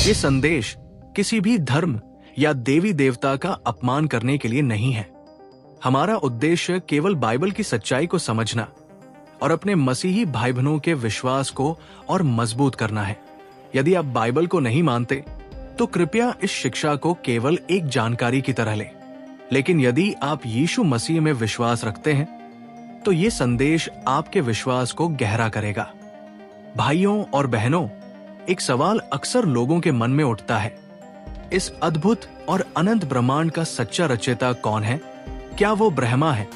ये संदेश किसी भी धर्म या देवी देवता का अपमान करने के लिए नहीं है। हमारा उद्देश्य केवल बाइबल की सच्चाई को समझना और अपने मसीही भाई बहनों के विश्वास को और मजबूत करना है। यदि आप बाइबल को नहीं मानते तो कृपया इस शिक्षा को केवल एक जानकारी की तरह लें। लेकिन यदि आप यीशु मसीह में विश्वास रखते हैं तो ये संदेश आपके विश्वास को गहरा करेगा। भाइयों और बहनों, एक सवाल अक्सर लोगों के मन में उठता है, इस अद्भुत और अनंत ब्रह्मांड का सच्चा रचयिता कौन है? क्या वो ब्रह्मा है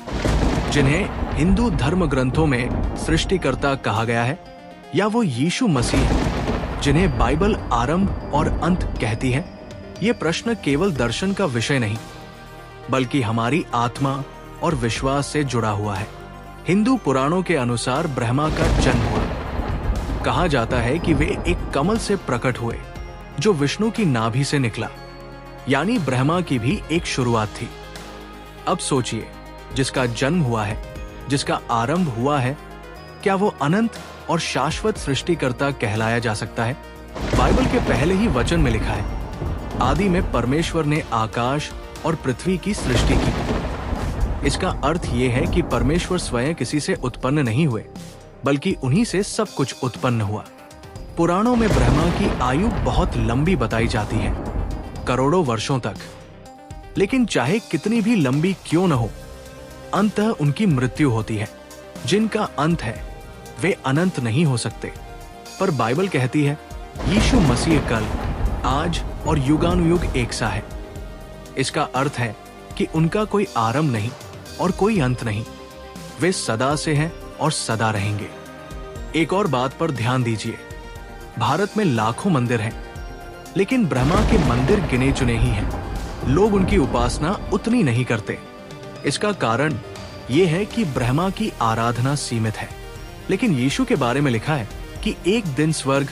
जिन्हें हिंदू धर्म ग्रंथों में सृष्टिकर्ता कहा गया है, या वो यीशु मसीह है जिन्हें बाइबल आरंभ और अंत कहती है? ये प्रश्न केवल दर्शन का विषय नहीं बल्कि हमारी आत्मा और विश्वास से जुड़ा हुआ है। हिंदू पुराणों के अनुसार ब्रह्मा का जन्म हुआ। कहा जाता है कि वे एक कमल से प्रकट हुए जो विष्णु की नाभि से निकला, यानी ब्रह्मा की भी एक शुरुआत थी। अब सोचिए, जिसका जन्म हुआ है, जिसका आरंभ हुआ है, क्या वो अनंत और शाश्वत सृष्टिकर्ता कहलाया जा सकता है? बाइबल के पहले ही वचन में लिखा है, आदि में परमेश्वर ने आकाश और पृथ्वी की सृष्टि की। इसका अर्थ ये है कि परमेश्वर स्वयं किसी से उत्पन्न नहीं हुए बल्कि उन्हीं से सब कुछ उत्पन्न हुआ। पुराणों में ब्रह्मा की आयु बहुत लंबी बताई जाती है, करोड़ों वर्षों तक। लेकिन चाहे कितनी भी लंबी क्यों न हो, अंततः उनकी मृत्यु होती है। जिनका अंत है वे अनंत नहीं हो सकते। पर बाइबल कहती है यीशु मसीह कल, आज और युगानुयुग एक सा है। इसका अर्थ है कि उनका कोई आरंभ नहीं और कोई अंत नहीं। वे सदा से हैं और सदा रहेंगे। एक और बात पर ध्यान दीजिए, भारत में लाखों मंदिर हैं, लेकिन ब्रह्मा के मंदिर गिने चुने ही हैं। लोग उनकी उपासना उतनी नहीं करते। इसका कारण यह है कि ब्रह्मा की आराधना सीमित है। लेकिन यीशु के बारे में लिखा है कि एक दिन स्वर्ग,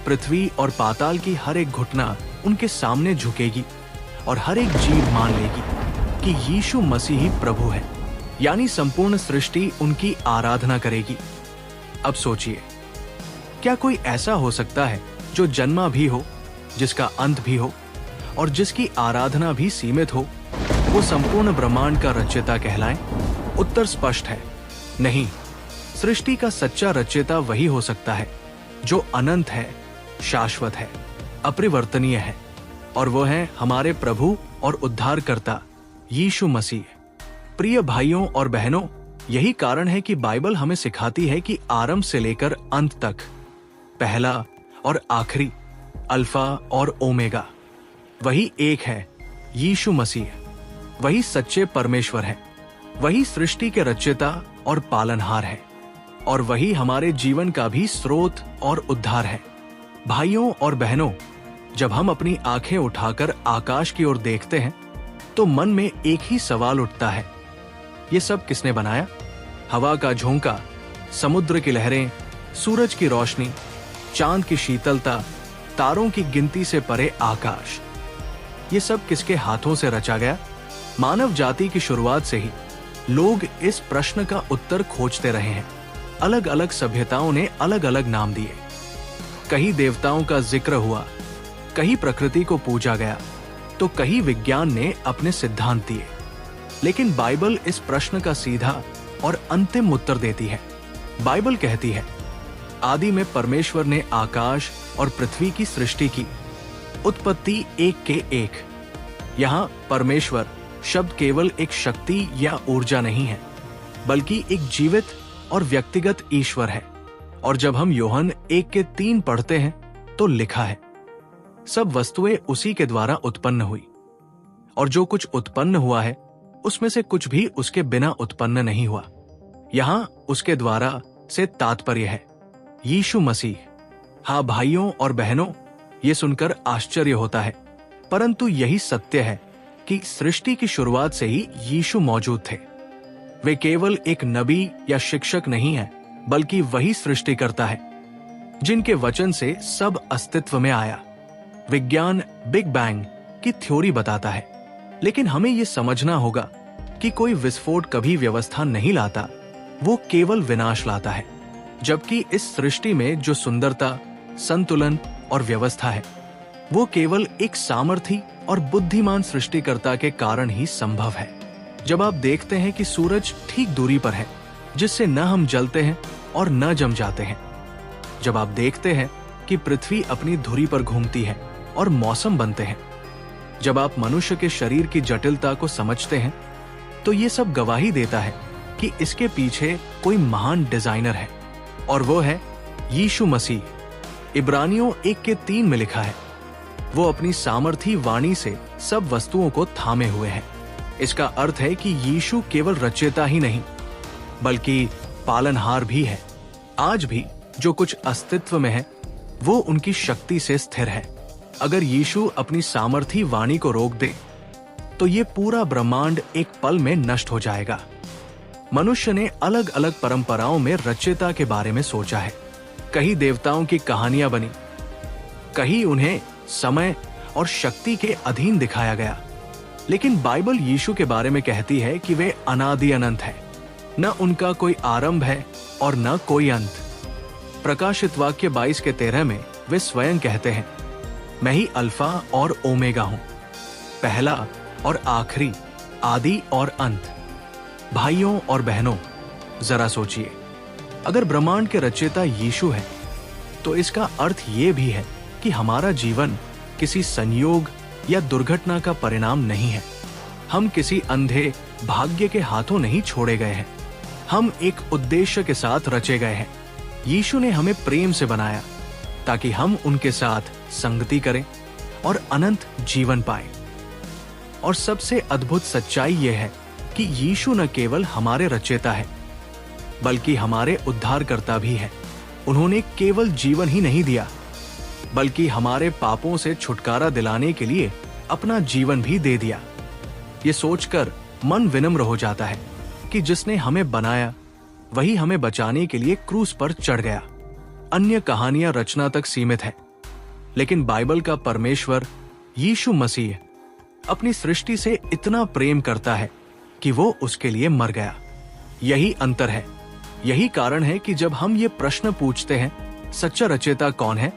पृथ्वी और पाताल की हर एक घुटना उनके सामने झुकेगी और हर एक जीभ मान लेगी कि यीशु मसीह ही प्रभु है, यानी संपूर्ण सृष्टि उनकी आराधना करेगी। अब सोचिए, क्या कोई ऐसा हो सकता है जो जन्मा भी हो, जिसका अंत भी हो और जिसकी आराधना भी सीमित हो, वो संपूर्ण ब्रह्मांड का रचयिता कहलाए? उत्तर स्पष्ट है, नहीं। सृष्टि का सच्चा रचयिता वही हो सकता है जो अनंत है, शाश्वत है, अपरिवर्तनीय है, और वो है हमारे प्रभु और उद्धारकर्ता यीशु मसीह। प्रिय भाइयों और बहनों, यही कारण है कि बाइबल हमें सिखाती है कि आरंभ से लेकर अंत तक, पहला और आखिरी, अल्फा और ओमेगा, वही एक है, यीशु मसीह। वही सच्चे परमेश्वर है, वही सृष्टि के रचयिता और पालनहार है, और वही हमारे जीवन का भी स्रोत और उद्धार है। भाइयों और बहनों, जब हम अपनी आंखें उठाकर आकाश की ओर देखते हैं तो मन में एक ही सवाल उठता है, ये सब किसने बनाया? हवा का झोंका, समुद्र की लहरें, सूरज की रोशनी, चांद की शीतलता, तारों की गिनती से परे आकाश, ये सब किसके हाथों से रचा गया? मानव जाति की शुरुआत से ही लोग इस प्रश्न का उत्तर खोजते रहे हैं। अलग अलग सभ्यताओं ने अलग अलग नाम दिए। कहीं देवताओं का जिक्र हुआ, कहीं प्रकृति को पूजा गया, तो कहीं विज्ञान ने अपने सिद्धांत दिए। लेकिन बाइबल इस प्रश्न का सीधा और अंतिम उत्तर देती है। बाइबल कहती है, आदि में परमेश्वर ने आकाश और पृथ्वी की सृष्टि की। उत्पत्ति 1 के 1। यहाँ परमेश्वर शब्द केवल एक शक्ति या ऊर्जा नहीं है, बल्कि एक जीवित और व्यक्तिगत ईश्वर है। और जब हम यूहन्ना 1 के 3 पढ़ते हैं तो लिखा है, सब वस्तुएं उसी के द्वारा उत्पन्न हुई, और जो कुछ उत्पन्न हुआ है उसमें से कुछ भी उसके बिना उत्पन्न नहीं हुआ। यहाँ उसके द्वारा से तात्पर्य है यीशु मसीह। हाँ भाइयों और बहनों, ये सुनकर आश्चर्य होता है, परंतु यही सत्य है कि सृष्टि की शुरुआत से ही यीशु मौजूद थे। वे केवल एक नबी या शिक्षक नहीं है, बल्कि वही सृष्टिकर्ता है जिनके वचन से सब अस्तित्व में आया। विज्ञान बिग बैंग की थ्योरी बताता है, लेकिन हमें यह समझना होगा कि कोई विस्फोट कभी व्यवस्था नहीं लाता, वो केवल विनाश लाता है। जबकि इस सृष्टि में जो सुंदरता, संतुलन और व्यवस्था है, वो केवल एक सामर्थी और बुद्धिमान सृष्टिकर्ता के कारण ही संभव है। जब आप देखते हैं कि सूरज ठीक दूरी पर है, जिससे न हम जलते हैं और न जम जाते हैं, जब आप देखते हैं कि पृथ्वी अपनी धुरी पर घूमती है और मौसम बनते हैं, जब आप मनुष्य के शरीर की जटिलता को समझते हैं, तो ये सब गवाही देता है कि इसके पीछे कोई महान डिजाइनर है, और वो है यीशु मसीह। इब्रानियों 1:3 में लिखा है, वो अपनी सामर्थी वाणी से सब वस्तुओं को थामे हुए हैं। इसका अर्थ है कि यीशु केवल रचयिता ही नहीं, बल्कि पालनहार भी है। आज भी जो कुछ अस्तित्व में है, वो उनकी शक्ति से स्थिर है। अगर यीशु अपनी सामर्थी वाणी को रोक दे, तो ये पूरा ब्रह्मांड एक पल में नष्ट हो जाएगा। मनुष्य ने अलग अलग परंपराओं में रचयिता के बारे में सोचा है। कहीं देवताओं की कहानियां बनी, कहीं उन्हें समय और शक्ति के अधीन दिखाया गया, लेकिन बाइबल यीशु के बारे में कहती है कि वे अनादि अनंत है। न उनका कोई आरंभ है और न कोई अंत। प्रकाशित वाक्य 22:13 में वे स्वयं कहते हैं, मैं ही अल्फा और ओमेगा हूं, पहला और आखिरी, आदि और अंत। भाइयों और बहनों, जरा सोचिए, अगर ब्रह्मांड के रचयिता यीशु है, तो इसका अर्थ ये भी है कि हमारा जीवन किसी संयोग या दुर्घटना का परिणाम नहीं है। हम किसी अंधे भाग्य के हाथों नहीं छोड़े गए हैं। हम एक उद्देश्य के साथ रचे गए हैं। यीशु ने हमें प्रेम से बनाया ताकि हम उनके साथ संगति करें और अनंत जीवन पाएं। और सबसे अद्भुत सच्चाई यह है कि यीशु न केवल हमारे रचयिता है, बल्कि हमारे उद्धारकर्ता भी है। उन्होंने केवल जीवन ही नहीं दिया, बल्कि हमारे पापों से छुटकारा दिलाने के लिए अपना जीवन भी दे दिया। ये सोचकर मन विनम्र हो जाता है कि जिसने हमें बनाया, वही हमें बचाने के लिए क्रूस पर चढ़ गया। अन्य कहानियां रचना तक सीमित है, लेकिन बाइबल का परमेश्वर यीशु मसीह अपनी सृष्टि से इतना प्रेम करता है कि वो उसके लिए मर गया। यही अंतर है। यही कारण है कि जब हम ये प्रश्न पूछते हैं, सच्चा रचयिता कौन है,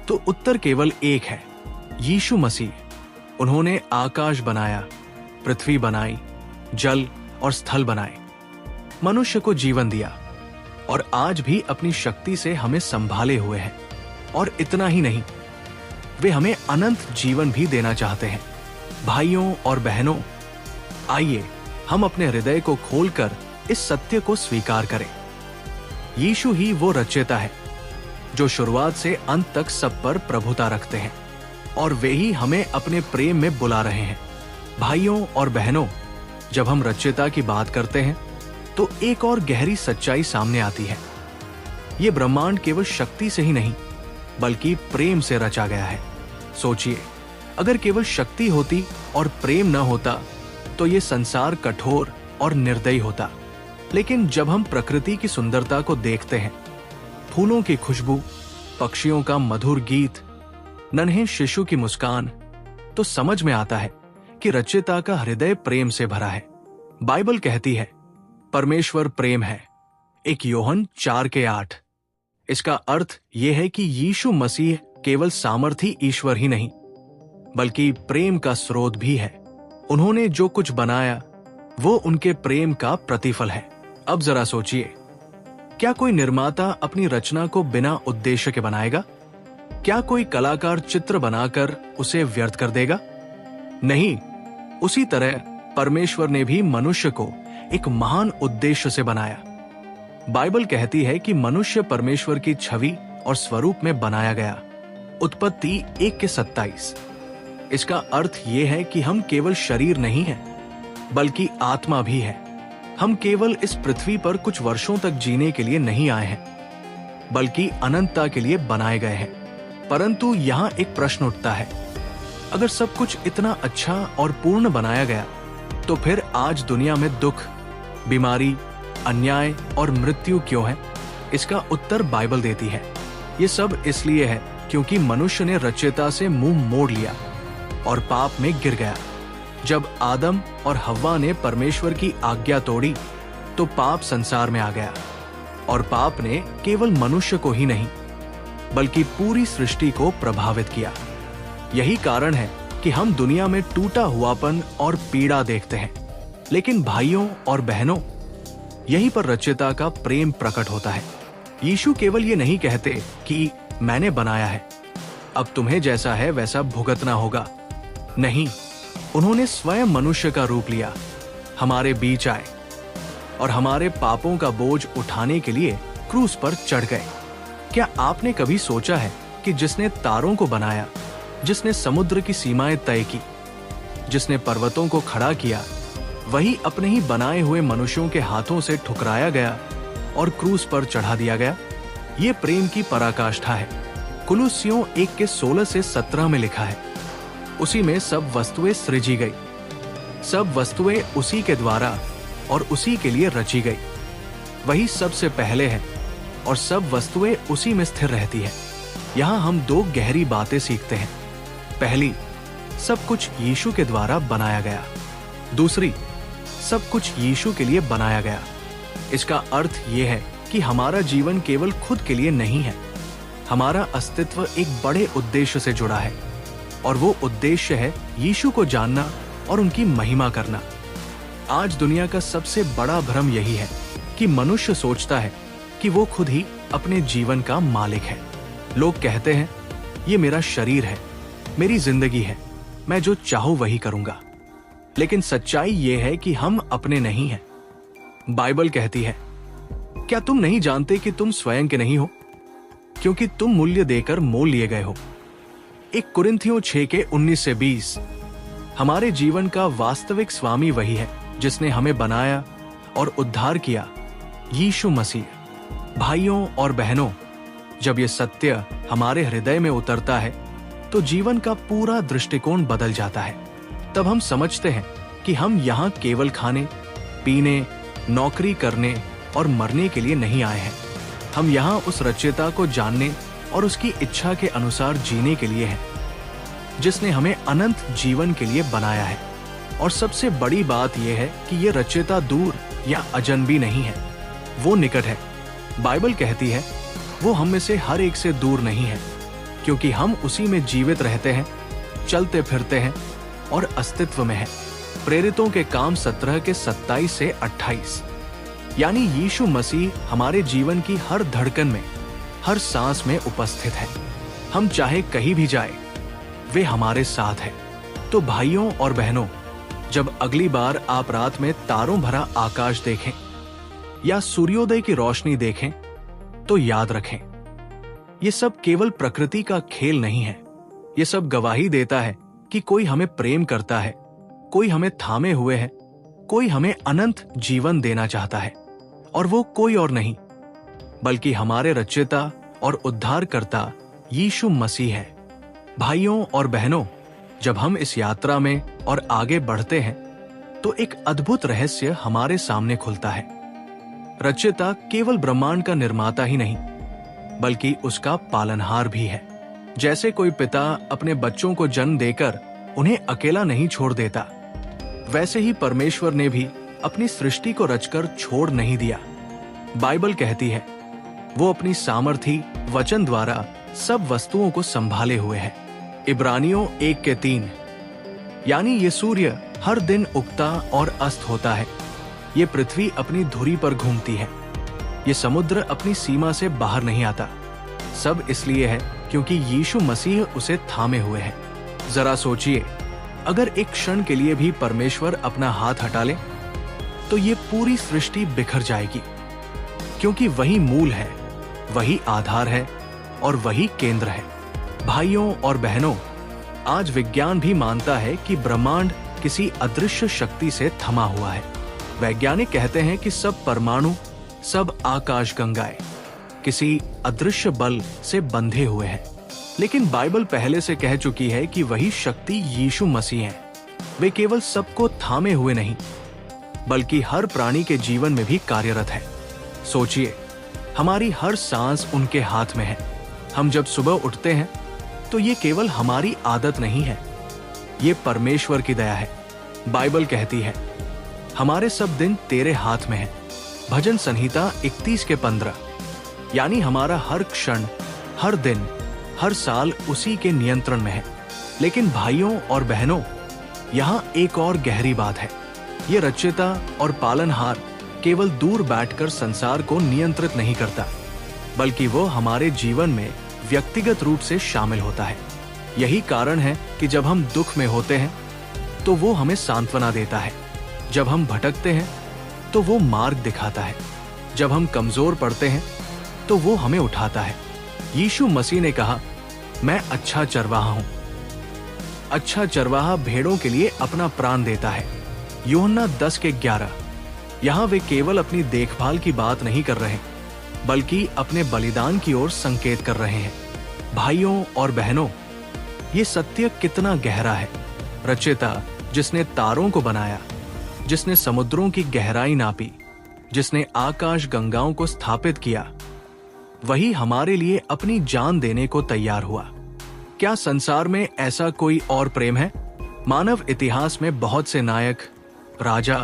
तो उत्तर केवल एक है, यीशु मसीह। उन्होंने आकाश बनाया, पृथ्वी बनाई, जल और स्थल बनाए, मनुष्य को जीवन दिया, और आज भी अपनी शक्ति से हमें संभाले हुए हैं। और इतना ही नहीं, वे हमें अनंत जीवन भी देना चाहते हैं। भाइयों और बहनों, आइए हम अपने हृदय को खोलकर इस सत्य को स्वीकार करें। यीशु ही वो रचयिता है जो शुरुआत से अंत तक सब पर प्रभुता रखते हैं, और वे ही हमें अपने प्रेम में बुला रहे हैं। भाइयों और बहनों, जब हम रचयिता की बात करते हैं, तो एक और गहरी सच्चाई सामने आती है। ये ब्रह्मांड केवल शक्ति से ही नहीं, बल्कि प्रेम से रचा गया है। सोचिए, अगर केवल शक्ति होती और प्रेम न होता, तो ये संसार कठोर और निर्दयी होता। लेकिन जब हम प्रकृति की सुंदरता को देखते हैं, फूलों की खुशबू, पक्षियों का मधुर गीत, नन्हे शिशु की मुस्कान, तो समझ में आता है कि रचयिता का हृदय प्रेम से भरा है। बाइबल कहती है, परमेश्वर प्रेम है, 1 यूहन्ना 4:8। इसका अर्थ यह है कि यीशु मसीह केवल सामर्थी ईश्वर ही नहीं, बल्कि प्रेम का स्रोत भी है। उन्होंने जो कुछ बनाया, वो उनके प्रेम का प्रतिफल है। अब जरा सोचिए, क्या कोई निर्माता अपनी रचना को बिना उद्देश्य के बनाएगा? क्या कोई कलाकार चित्र बनाकर उसे व्यर्थ कर देगा? नहीं। उसी तरह परमेश्वर ने भी मनुष्य को एक महान उद्देश्य से बनाया। बाइबल कहती है कि मनुष्य परमेश्वर की छवि और स्वरूप में बनाया गया। उत्पत्ति 1:27। इसका अर्थ यह है कि हम केवल शरीर नहीं हैं, बल्कि आत्मा भी है। हम केवल इस पृथ्वी पर कुछ वर्षों तक जीने के लिए नहीं आए हैं, बल्कि अनंतता के लिए बनाए गए हैं। परंतु यहाँ एक प्रश्न उठता है, अगर सब कुछ इतना अच्छा और पूर्ण बनाया गया, तो फिर आज दुनिया में दुख, बीमारी, अन्याय और मृत्यु क्यों है? इसका उत्तर बाइबल देती है। ये सब इसलिए है क्योंकि मनुष्य ने रचयिता से मुंह मोड़ लिया और पाप में गिर गया। जब आदम और हव्वा ने परमेश्वर की आज्ञा तोड़ी, तो पाप संसार में आ गया, और पाप ने केवल मनुष्य को ही नहीं, बल्कि पूरी सृष्टि को प्रभावित किया। यही कारण है कि हम दुनिया में टूटा हुआपन और पीड़ा देखते हैं। लेकिन भाइयों और बहनों, यहीं पर रचयिता का प्रेम प्रकट होता है। यीशु केवल ये नहीं कहते कि मैंने बनाया है, अब तुम्हें जैसा है वैसा भुगतना होगा। नहीं, उन्होंने स्वयं मनुष्य का रूप लिया, हमारे बीच आए और हमारे पापों का बोझ उठाने के लिए क्रूस पर चढ़ गए। क्या आपने कभी सोचा है कि जिसने तारों को बनाया, जिसने समुद्र की सीमाएं तय की, जिसने पर्वतों को खड़ा किया, वही अपने ही बनाए हुए मनुष्यों के हाथों से ठुकराया गया और क्रूस पर चढ़ा दिया गया? ये प्रेम की पराकाष्ठा है। कुलुस्सियों 1 के 16 से 17 में लिखा है, उसी में सब वस्तुएं सृजी गई, सब वस्तुएं उसी के द्वारा और उसी के लिए रची गई। वही सबसे पहले है और सब वस्तुएं उसी में स्थिर रहती है। यहाँ हम 2 गहरी बातें सीखते हैं। पहली, सब कुछ यीशु के द्वारा बनाया गया। दूसरी, सब कुछ यीशु के लिए बनाया गया। इसका अर्थ यह है कि हमारा जीवन केवल खुद के लिए नहीं है। हमारा अस्तित्व एक बड़े उद्देश्य से जुड़ा है और वो उद्देश्य है यीशु को जानना और उनकी महिमा करना। आज दुनिया का सबसे बड़ा भ्रम यही है कि मनुष्य सोचता है कि वो खुद ही अपने जीवन का मालिक है। लोग कहते हैं, ये मेरा शरीर है, मेरी जिंदगी है, मैं जो चाहूं वही करूंगा। लेकिन सच्चाई ये है कि हम अपने नहीं हैं। बाइबल कहती है, क्या तुम नहीं जानते कि तुम स्वयं के नहीं हो, क्योंकि तुम मूल्य देकर मोल लिए गए हो। 1 कुरिन्थियों 6 के 19 से 20। हमारे जीवन का वास्तविक स्वामी वही है जिसने हमें बनाया और उद्धार किया, यीशु मसीह। भाइयों और बहनों, जब ये सत्य हमारे हृदय में उतरता है तो जीवन का पूरा दृष्टिकोण बदल जाता है। तब हम समझते हैं कि हम यहाँ केवल खाने, पीने, नौकरी करने और मरने के लिए नहीं आए हैं। हम यहाँ उस रचयिता को जानने और उसकी इच्छा के अनुसार जीने के लिए हैं, जिसने हमें अनंत जीवन के लिए बनाया है। और सबसे बड़ी बात यह है कि ये रचयिता दूर या अजनबी नहीं है, वो निकट है। बाइबल कहती है, वो हम में से हर एक से दूर नहीं है, क्योंकि हम उसी में जीवित रहते हैं, चलते फिरते हैं और अस्तित्व में है। प्रेरितों के काम 17 के 27 से 28। यानी यीशु मसीह हमारे जीवन की हर धड़कन में, हर सांस में उपस्थित है। हम चाहे कहीं भी जाए, वे हमारे साथ है। तो भाइयों और बहनों, जब अगली बार आप रात में तारों भरा आकाश देखें या सूर्योदय की रोशनी देखें, तो याद रखें, ये सब केवल प्रकृति का खेल नहीं है। ये सब गवाही देता है कि कोई हमें प्रेम करता है, कोई हमें थामे हुए है, कोई हमें अनंत जीवन देना चाहता है। और वो कोई और नहीं बल्कि हमारे रचयिता और उद्धारकर्ता यीशु मसीह है। भाइयों और बहनों, जब हम इस यात्रा में और आगे बढ़ते हैं तो एक अद्भुत रहस्य हमारे सामने खुलता है। रचयिता केवल ब्रह्मांड का निर्माता ही नहीं बल्कि उसका पालनहार भी है। जैसे कोई पिता अपने बच्चों को जन्म देकर उन्हें अकेला नहीं छोड़ देता, वैसे ही परमेश्वर ने भी अपनी सृष्टि को रचकर छोड़ नहीं दिया। बाइबल कहती है, वो अपनी सामर्थी वचन द्वारा सब वस्तुओं को संभाले हुए है। इब्रानियों 1 के 3। यानी ये सूर्य हर दिन उगता और अस्त होता है, ये पृथ्वी अपनी धुरी पर घूमती है, ये समुद्र अपनी सीमा से बाहर नहीं आता। सब इसलिए है क्योंकि यीशु मसीह उसे थामे हुए है। जरा सोचिए, अगर एक क्षण के लिए भी परमेश्वर अपना हाथ हटा ले तो ये पूरी सृष्टि बिखर जाएगी, क्योंकि वही मूल है, वही आधार है और वही केंद्र है। भाइयों और बहनों, आज विज्ञान भी मानता है कि ब्रह्मांड किसी अदृश्य शक्ति से थमा हुआ है। वैज्ञानिक कहते हैं कि सब परमाणु, सब आकाशगंगाएं किसी अदृश्य बल से बंधे हुए हैं। लेकिन बाइबल पहले से कह चुकी है कि वही शक्ति यीशु मसीह है। वे केवल सबको थामे हुए नहीं बल्कि हर प्राणी के जीवन में भी कार्यरत है। सोचिए, हमारी हर सांस उनके हाथ में है। हम जब सुबह उठते हैं तो ये केवल हमारी आदत नहीं है, ये परमेश्वर की दया है। बाइबल कहती है, हमारे सब दिन तेरे हाथ में है। भजन संहिता 31 के 15। यानी हमारा हर क्षण, हर दिन, हर साल उसी के नियंत्रण में है। लेकिन भाइयों और बहनों, यहाँ एक और गहरी बात है। ये रचयिता और पालनहार केवल दूर बैठकर संसार को नियंत्रित नहीं करता, बल्कि वो हमारे जीवन में व्यक्तिगत रूप से शामिल होता है। यही कारण है कि जब हम दुख में होते हैं तो वो हमें सांत्वना देता है, जब हम भटकते हैं तो वो मार्ग दिखाता है, जब हम कमजोर पड़ते हैं तो वो हमें उठाता है। यीशु मसीह ने कहा, मैं अच्छा चरवाहा हूं। अच्छा चरवाहा भेड़ों के लिए अपना प्राण देता है। यूहन्ना 10:11। यहाँ वे केवल अपनी देखभाल की बात नहीं कर रहे, बल्कि अपने बलिदान की ओर संकेत कर रहे हैं। भाइयों और बहनों, ये सत्य कितना गहरा है। रचयिता जिसने तारों को बनाया, जिसने समुद्रों की गहराई नापी, जिसने आकाश गंगाओं को स्थापित किया, वही हमारे लिए अपनी जान देने को तैयार हुआ। क्या संसार में ऐसा कोई और प्रेम है? मानव इतिहास में बहुत से नायक, राजा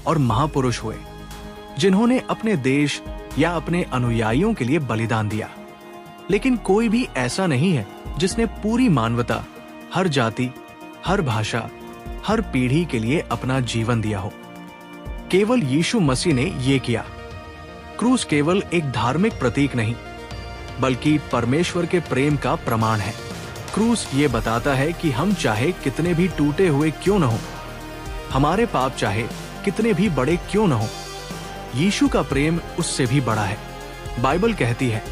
और महापुरुष हुए जिन्होंने अपने देश या अपने अनुयायियों के लिए बलिदान दिया, लेकिन कोई भी ऐसा नहीं है जिसने पूरी मानवता, हर जाति, हर भाषा, हर पीढ़ी के लिए अपना जीवन दिया हो। केवल यीशु मसीह ने ये किया। क्रूस केवल एक धार्मिक प्रतीक नहीं, बल्कि परमेश्वर के प्रेम का प्रमाण है। क्रूस ये बताता है कि हम चाहे कितने भी टूटे हुए क्यों न हो, हमारे पाप चाहे कितने भी बड़े क्यों न हो, यीशु का प्रेम उससे भी बड़ा है। बाइबल कहती है,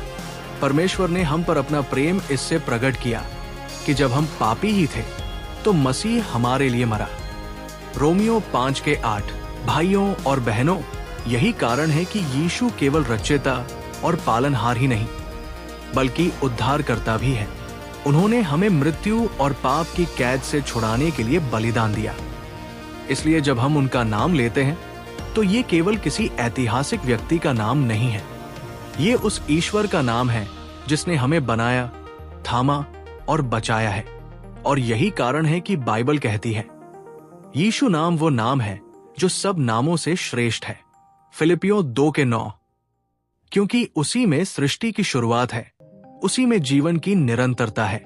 परमेश्वर ने हम पर अपना प्रेम इससे प्रकट किया कि जब हम पापी ही थे तो मसीह हमारे लिए मरा। रोमियो 5:8। भाइयों और बहनों, यही कारण है कि यीशु केवल रचयिता और पालनहार ही नहीं, बल्कि उद्धारकर्ता भी है। उन्होंने हमें मृत्यु और पाप की कैद से छुड़ाने के लिए बलिदान दिया। इसलिए जब हम उनका नाम लेते हैं तो ये केवल किसी ऐतिहासिक व्यक्ति का नाम नहीं है, ये उस ईश्वर का नाम है जिसने हमें बनाया, थामा और बचाया है। और यही कारण है कि बाइबल कहती है, यीशु नाम वो नाम है जो सब नामों से श्रेष्ठ है। फिलिपियों 2:9। क्योंकि उसी में सृष्टि की शुरुआत है, उसी में जीवन की निरंतरता है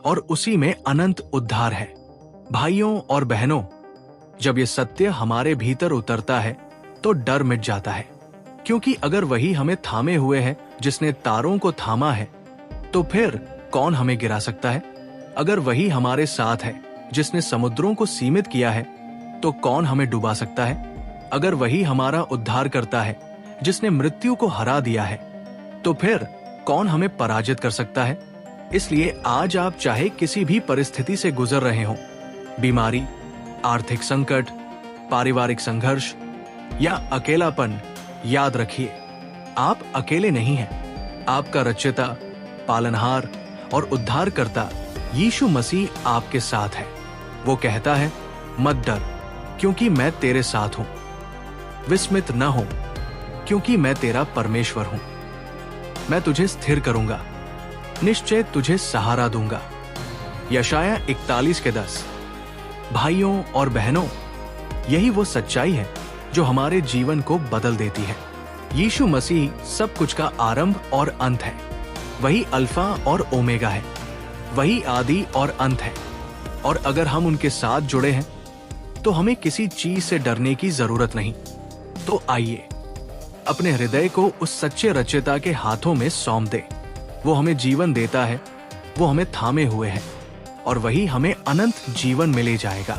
और उसी में अनंत उद्धार है। भाइयों और बहनों, जब ये सत्य हमारे भीतर उतरता है तो डर मिट जाता है, क्योंकि अगर वही हमें थामे हुए है जिसने तारों को थामा है, तो फिर कौन हमें गिरा सकता है? अगर वही हमारे साथ है जिसने समुद्रों को सीमित किया है, तो कौन हमें डुबा सकता है? अगर वही हमारा उद्धार करता है जिसने मृत्यु को हरा दिया है, तो फिर कौन हमें पराजित कर सकता है? इसलिए आज आप चाहे किसी भी परिस्थिति से गुजर रहे हो, बीमारी, आर्थिक संकट, पारिवारिक संघर्ष या अकेलापन, याद रखिए, आप अकेले नहीं हैं। आपका रचयिता, पालनहार और उद्धारकर्ता यीशु मसीह आपके साथ है। वो कहता है, मत डर, क्योंकि मैं तेरे साथ हूं। विस्मित न हो, क्योंकि मैं तेरा परमेश्वर हूं। मैं तुझे स्थिर करूंगा, निश्चय तुझे सहारा दूंगा। यशाया 41:10। भाइयों और बहनों, यही वो सच्चाई है जो हमारे जीवन को बदल देती है। यीशु मसीह सब कुछ का आरंभ और अंत है। वही अल्फा और ओमेगा है, वही आदि और अंत है। और अगर हम उनके साथ जुड़े हैं तो हमें किसी चीज से डरने की जरूरत नहीं। तो आइए अपने हृदय को उस सच्चे रचयिता के हाथों में सौंप दे। वो हमें जीवन देता है, वो हमें थामे हुए है और वही हमें अनंत जीवन में ले जाएगा।